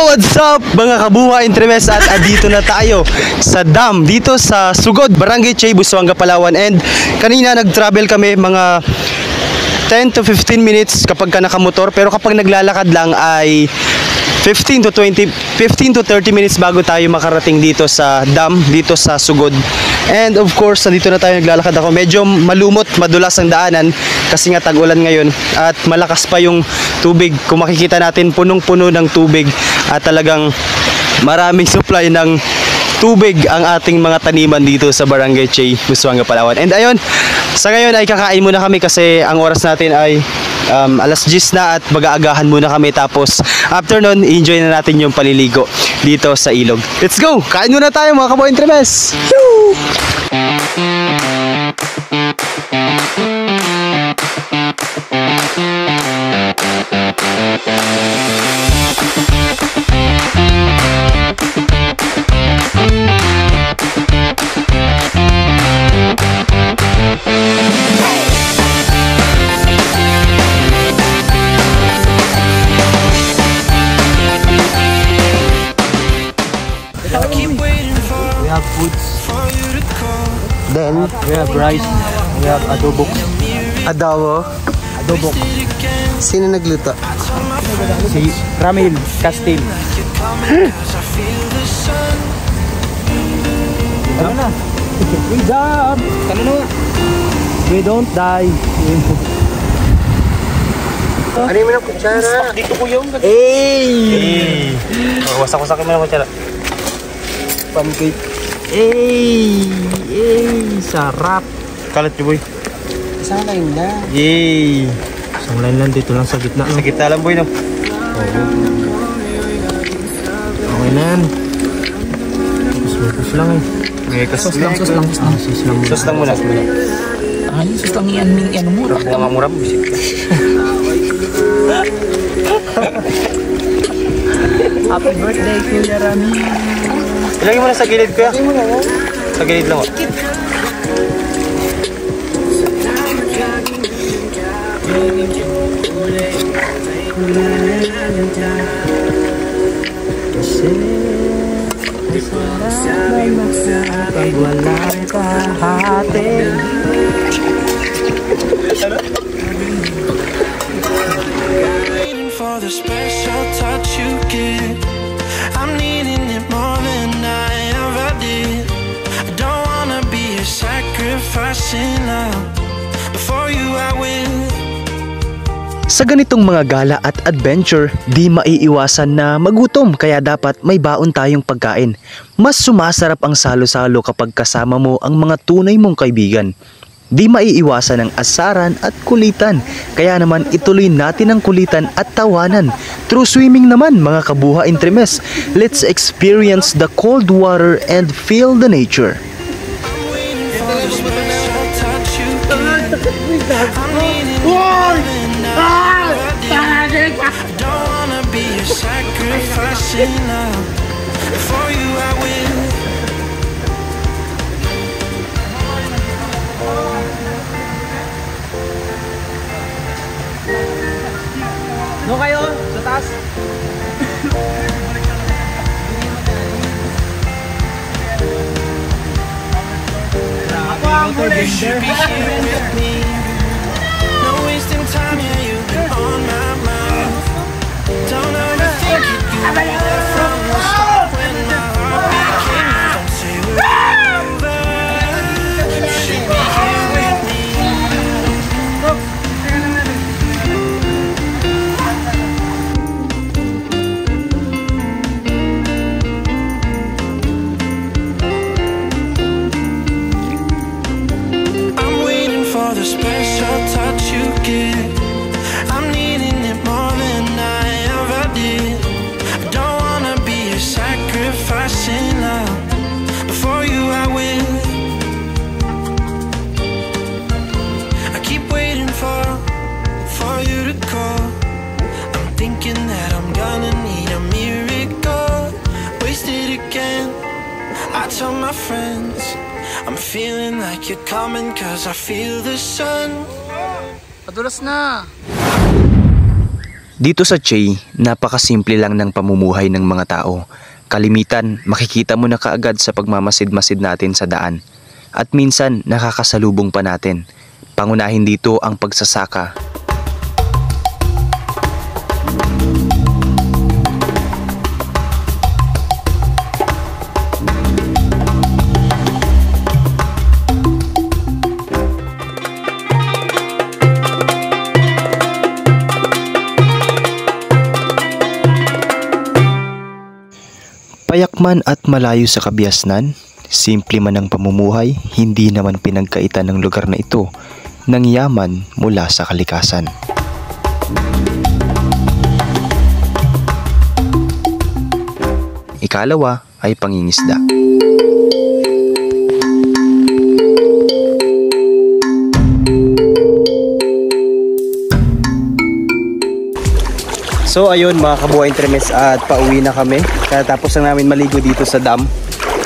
what's up mga kabuha Entremes at dito na tayo sa dam dito sa Sugod, Barangay Chay, Busuanga, Palawan. And kanina nag-travel kami mga 10 to 15 minutes kapag ka nakamotor, pero kapag naglalakad lang ay 15 to 30 minutes bago tayo makarating dito sa dam, dito sa Sugod. And of course, nandito na tayo, naglalakad ako. Medyo malumot, madulas ang daanan kasi nga tag-ulan ngayon at malakas pa yung tubig. Kung makikita natin, punong-puno ng tubig at talagang maraming supply ng tubig ang ating mga taniman dito sa Barangay Chay, Busuanga, Palawan. And ayun, sa ngayon ay kakain muna kami kasi ang oras natin ay alas 10 na at mag-aagahan muna kami, tapos after nun, enjoy na natin yung paliligo dito sa ilog. Let's go! Kain muna tayo mga kabuha Entremes! Woo! We have foods. Then, We have rice. We have adobo. adobo. Adobo. Sino nagluto? Si Ramil Castil. Ano na? We jump. Ano? We don't die. Ano yung mga kutsara? Dito ko yung. Hey! Wasak-wasakin mo na kutsara. Pancake. Sarap. Kalat niyo boy. Isang line na. Yay! Isang line lang dito lang sa gitna. Sa gitna lang boy no? Okay na yan. Sus lang eh. May Sus lang. Sus Sos lang muna. Ay, sus lang yan. Ano mo? Mga mamurap. Happy birthday, Kuya Rami. Ilagay mo na sa gilid kuya. Sa gilid lang. Pag walang kahati. For the special touch you give, I'm needing it more than I ever did. I don't wanna be a sacrifice in love. Before you I will. Sa ganitong mga gala at adventure, di maiiwasan na magutom, kaya dapat may baon tayong pagkain. Mas sumasarap ang salo-salo kapag kasama mo ang mga tunay mong kaibigan. Di maiiwasan ang asaran at kulitan, kaya naman ituloy natin ang kulitan at tawanan. Through swimming naman mga kabuha Entremes, let's experience the cold water and feel the nature. No kayo? Sa taas? You should be here with me. No wasting time, yeah, you've been on my mind. Don't overthink it, you were there from the start. When my heart became yours, don't say we're over. You should be here with me. I'm waiting for the special touch you give. I'm needing it more than I ever did. I don't wanna be a sacrifice in love. Before you I will. I keep waiting for you to call. I'm thinking that I'm gonna need a miracle. Wasted again. I tell my friends I'm feeling like you're coming, cause I feel the sun. Padulas na. Dito sa Che, napakasimple lang ng pamumuhay ng mga tao. Kalimitan, makikita mo na kaagad sa pagmamasid-masid natin sa daan. At minsan, nakakasalubong pa natin. Pangunahin dito ang pagsasaka. Payakman at malayo sa kabiasnan, simple man ang pamumuhay, hindi naman pinagkaitan ng lugar na ito ng yaman mula sa kalikasan. Ikalawa ay pangingisda. So ayun mga kabuhay intermes, at pauwi na kami. Tapos lang namin maligo dito sa dam.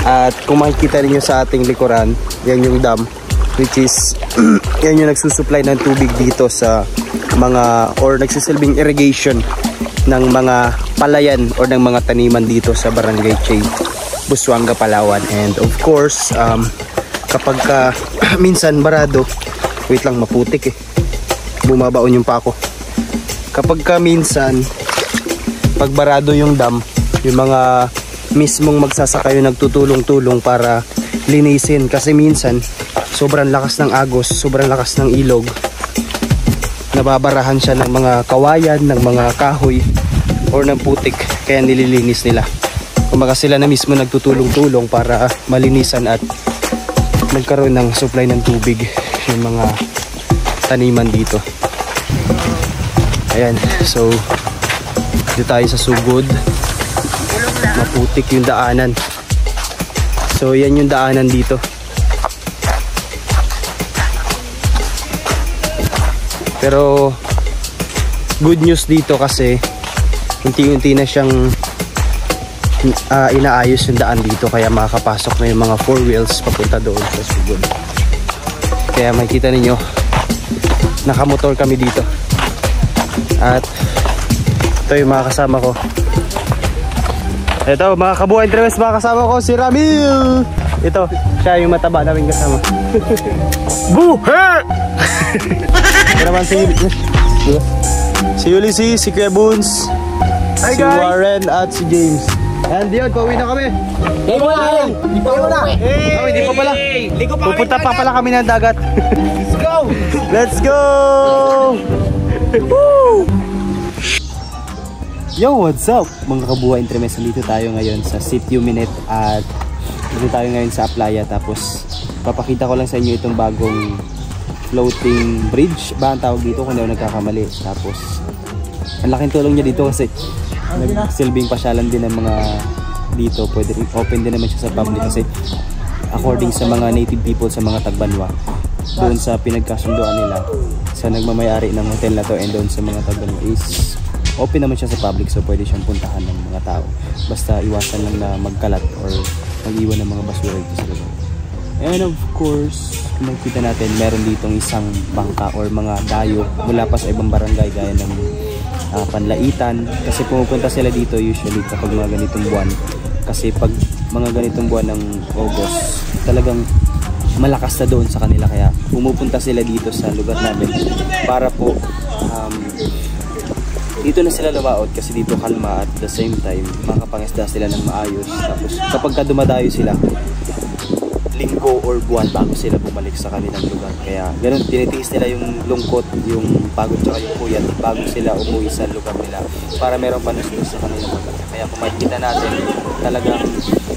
At kung makikita niyo sa ating likuran, yan yung dam, which is yan yung nagsusupply ng tubig dito sa mga, or nagsisilbing irrigation ng mga palayan or ng mga taniman dito sa Barangay Che, Busuanga, Palawan. And of course, kapag minsan barado, wait lang, maputik bumabaon yung pako. Kapag minsan pagbarado yung dam, yung mga mismong magsasaka yung nagtutulong-tulong para linisin, kasi minsan sobrang lakas ng agos, sobrang lakas ng ilog, nababarahan siya ng mga kawayan, ng mga kahoy or ng putik, kaya nililinis nila. Kumbaga sila na mismo nagtutulong-tulong para malinisan at magkaroon ng supply ng tubig yung mga taniman dito. Ayan, so dito tayo sa sugod. Maputik yung daanan. So yan yung daanan dito. Pero good news dito kasi unti-unti na siyang inaayos yung daan dito, kaya makakapasok na yung mga 4 wheels papunta doon sa sugod. Kaya makikita ninyo, nakamotor kami dito. At ito yung mga kasama ko. Ito mga kabuhay intermes, mga kasama ko si Ramil. Ito, siya yung mataba namin kasama. Buhe! Ito naman si Ulysses, si Kuya Boons, si Warren at si James. And yun, pauwi na kami. Hindi Hindi pa pala. Pupunta pa pala kami ng dagat. Let's go! Let's go! Woo! Yo, what's up mga kabuhay intermes? Dito tayo ngayon sa Sitio Minette at dito tayo ngayon sa Aplaya. Tapos papakita ko lang sa inyo itong bagong floating bridge ba ang tawag dito kung hindi ako nagkakamali. Tapos ang laking tulong niya dito kasi nagsilbing pasyalan din ng mga dito. Pwede rin open din naman siya sa public kasi according sa mga native people sa mga Tagbanwa, doon sa pinagkasunduan nila sa nagmamayari ng hotel na to and doon sa mga Tagbanwa is open naman siya sa public, so pwede siyang puntahan ng mga tao. Basta iwasan lang na magkalat or mag-iwan ng mga basura dito sa lugar. And of course, kung makikita natin, meron ditong isang bangka or mga dayo mula pa sa ibang barangay gaya ng Panlaitan. Kasi pumupunta sila dito usually kapag mga ganitong buwan. Kasi pag mga ganitong buwan ng August, talagang malakas na doon sa kanila. Kaya pumupunta sila dito sa lugar namin para po dito na sila lumaot kasi dito kalma at the same time makapangisda sila ng maayos. Tapos kapag dumadayo sila, linggo or buwan bago sila bumalik sa kanilang lugar. Kaya ganun, tinitiis nila yung lungkot, yung pagod tsaka yung puyat bago sila umuwi sa lugar nila para meron panustos sa kanilang lugar. Kaya kung makikita natin, talagang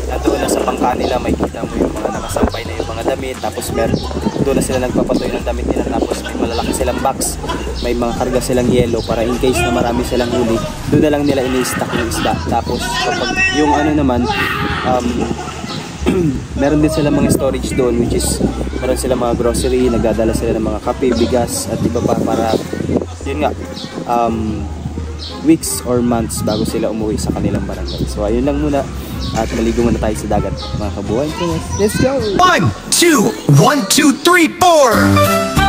nandoon na sa bangka nila, makikita mo yung mga nakasampay na yung mga damit. Tapos meron, doon na sila nagpapatoy ng damit nila. Tapos may malalaki silang box, may mga karga silang yelo para in case na marami silang huli, doon na lang nila ini-stack yung isda. Tapos kapag yung ano naman, meron din sila mga storage doon, which is meron sila mga grocery, nagdadala sila ng mga kape, bigas at iba pa para yun nga weeks or months bago sila umuwi sa kanilang barangay. So ayun lang muna at maligo muna tayo sa dagat mga kabuhay. Let's go! 1, 2, 1, 2, 3, 4.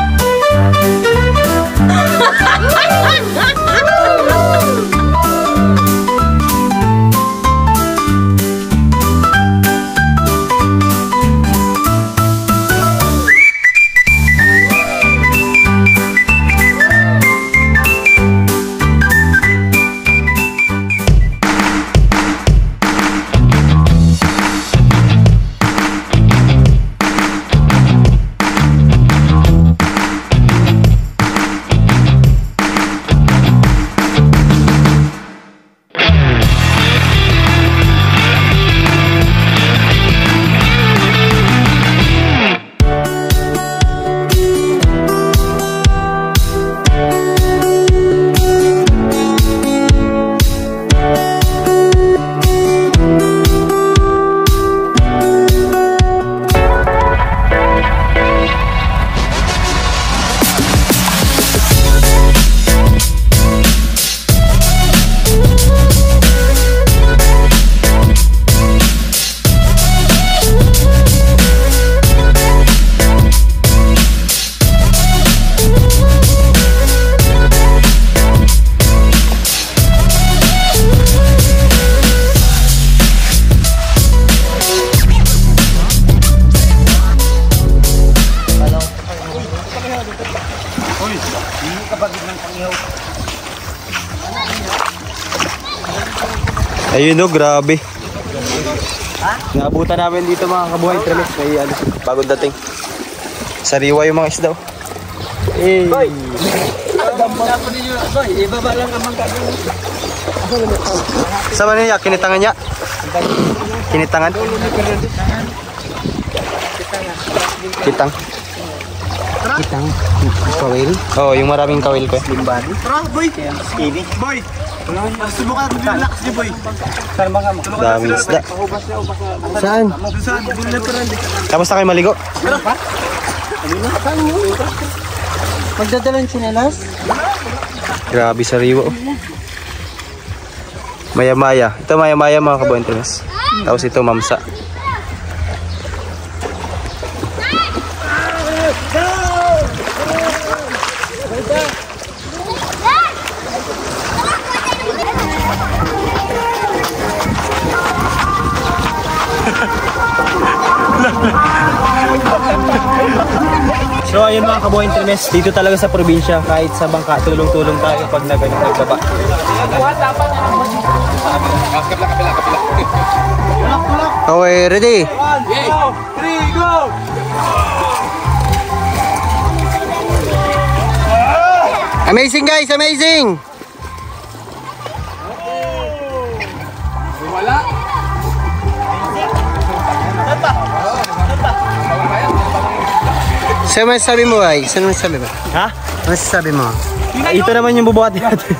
Ayun o, grabe. Naabutan namin dito mga kabuhay tremes. May ano, bagong dating. Sariwa yung mga isda. Eh. Boy! Ibaba lang ang mangga. Sama niya, kinitangan niya. Kinitangan. Kitang. Kitang. Kawil. Oo, yung maraming kawil ko. Limbadi. Tara, boy! Skinny. Boy! Subukan mo relax niyo, boy. Daming isda. Saan? Tapos na kayo maligo? Magdadalang sinelas? Grabe sariwa. Maya-maya. Ito maya-maya mga kabuhay tremes. Tapos ito mamsa. So ayun mga kabuhay tremes, dito talaga sa probinsya, kahit sa bangka, tulong-tulong tayo pag nagbaba. Okay, ready? 1, 2, 3, go! Amazing guys, amazing! Saan masasabi mo ay? Saan masasabi ba? Ha? Masasabi mo? Ito naman yung bubuhatin natin.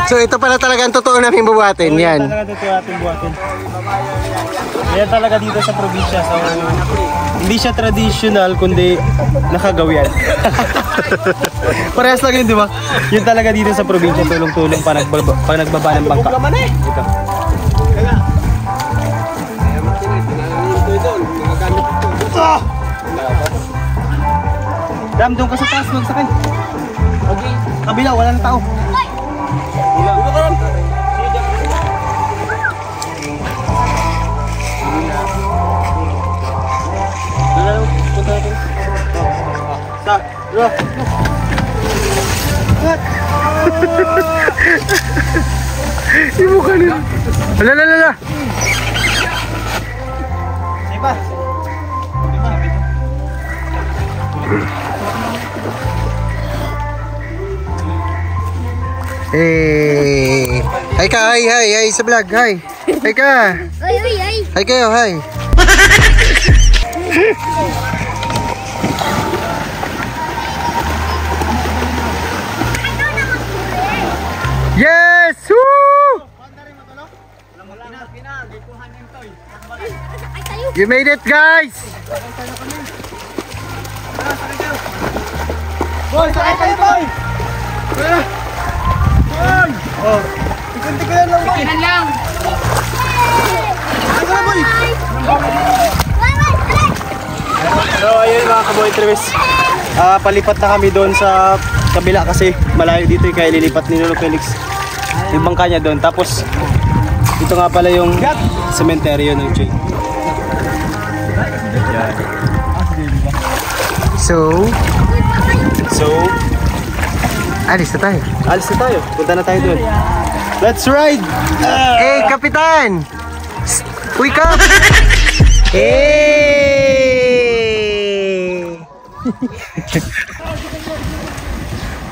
So ito pala talaga ang totoo namin bubuhatin. Yan. Talaga dito ating buhatin. Yan talaga dito sa probinsya. So, hindi siya traditional kundi nakagawian. Parehas lang yun, di ba? Yun talaga dito sa probinsya, tulong-tulong pa nagbaba ng bangka. Ito. Dam, doon ka sa taas, magsakay. Okay. Kabila, wala na tao. Dito ka lang. Punta natin. Sa, dito. Ibu ka nila. Lala. Sipa. Eh, hi ka, hi sa vlog, hi. Hi ka. Ay. Hi kayo, hi. Yes! Woo! You made it, guys! Boy, sakay kayo, boy! Oh, tikan-tikan lang, boy! Tikan lang. Ano, boy? So, ayun mga kaboy tremes. Palipat na kami doon sa kabila kasi malayo dito kaya lilipat ni Lolo Felix yung bangka niya doon. Tapos ito nga pala yung cementerio ng Che. Yan. So, alis na tayo. Alis na tayo. Punta na tayo doon. Let's ride! Eh, Kapitan! Uy ka!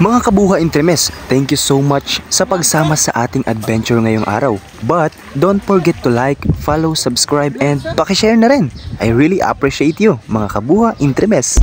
Mga kabuha Intremes, thank you so much sa pagsama sa ating adventure ngayong araw. But don't forget to like, follow, subscribe, and pakishare na rin. I really appreciate you, mga kabuha Intremes.